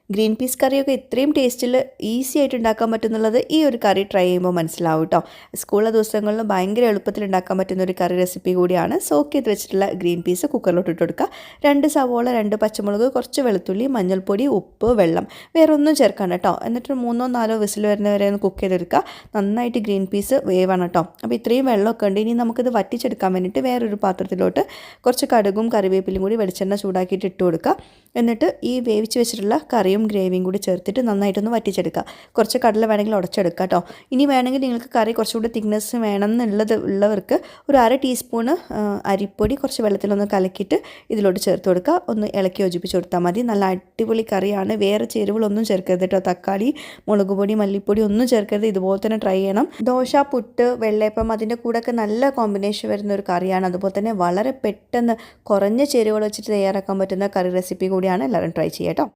Green peas കറിയൊക്കെ ഇത്രയും ടേസ്റ്റിൽ ഈസി ആയിട്ട് ഉണ്ടാക്കാൻ പറ്റുന്നുള്ളത് ഈ ഒരു കറി ട്രൈ ചെയ്യുമ്പോൾ മനസ്സിലാവും കേട്ടോ. സ്കൂളിലെ ദിവസങ്ങളിൽ ഭയങ്കര എളുപ്പത്തിൽ ഉണ്ടാക്കാൻ പറ്റുന്ന ഒരു കറി റെസിപ്പി കൂടിയാണ്. സോക്ക് ചെയ്ത് വെച്ചിട്ടുള്ള ഗ്രീൻ പീസ് കുക്കറിലോട്ട് ഇട്ട് കൊടുക്കുക. 2 സവോള, 2 പച്ചമുളക്, കുറച്ച് വെളുത്തുള്ളി, മഞ്ഞൾപ്പൊടി, ഉപ്പ്, വെള്ളം, വേറെ ഒന്നും ചേർക്കണം കേട്ടോ. എന്നിട്ട് 3-4 വിസിൽ വരുന്നവരെ ഒന്ന് കുക്ക് ചെയ്തെടുക്കുക. നന്നായിട്ട് ഗ്രീൻ പീസ് വേവാണ് കേട്ടോ. അപ്പോൾ ഇത്രയും വെള്ളമൊക്കെ ഉണ്ട്. ഇനി നമുക്കിത് വറ്റിച്ചെടുക്കാൻ വേണ്ടിയിട്ട് വേറൊരു പാത്രത്തിലോട്ട് കുറച്ച് കടുകും കറിവേപ്പിലും കൂടി വെളിച്ചെണ്ണ ചൂടാക്കിയിട്ട് ഇട്ട് കൊടുക്കുക. എന്നിട്ട് ഈ വേവിച്ച് വെച്ചിട്ടുള്ള കറിയും ഗ്രേവിയും കൂടി ചേർത്തിട്ട് നന്നായിട്ടൊന്ന് വറ്റിച്ചെടുക്കുക. കുറച്ച് കടല വേണമെങ്കിൽ ഉടച്ചെടുക്കുക കേട്ടോ. ഇനി വേണമെങ്കിൽ നിങ്ങൾക്ക് കറി കുറച്ചുകൂടി തിക്നെസ് ഉള്ളവർക്ക് ഒരു 1/2 ടീസ്പൂണ് അരിപ്പൊടി കുറച്ച് വെള്ളത്തിലൊന്ന് കലക്കിയിട്ട് ഇതിലോട്ട് ചേർത്ത് കൊടുക്കുക. ഒന്ന് ഇളക്കി യോജിപ്പിച്ച് കൊടുത്താൽ മതി. നല്ല അടിപൊളി കറിയാണ്. വേറെ ചേരുവകളൊന്നും ചേർക്കരുത് കേട്ടോ. തക്കാളി, മുളക് പൊടി, മല്ലിപ്പൊടി ഒന്നും ചേർക്കരുത്. ഇതുപോലെ തന്നെ ട്രൈ ചെയ്യണം. ദോശ, പുട്ട്, വെള്ളയപ്പം അതിൻ്റെ കൂടെയൊക്കെ നല്ല കോമ്പിനേഷൻ വരുന്ന ഒരു കറിയാണ്. അതുപോലെ തന്നെ വളരെ പെട്ടെന്ന് കുറഞ്ഞ ചേരുവകൾ വെച്ചിട്ട് തയ്യാറാക്കാൻ പറ്റുന്ന കറി റെസിപ്പി കൂടിയാണ്. എല്ലാവരും ട്രൈ ചെയ്യാം കേട്ടോ.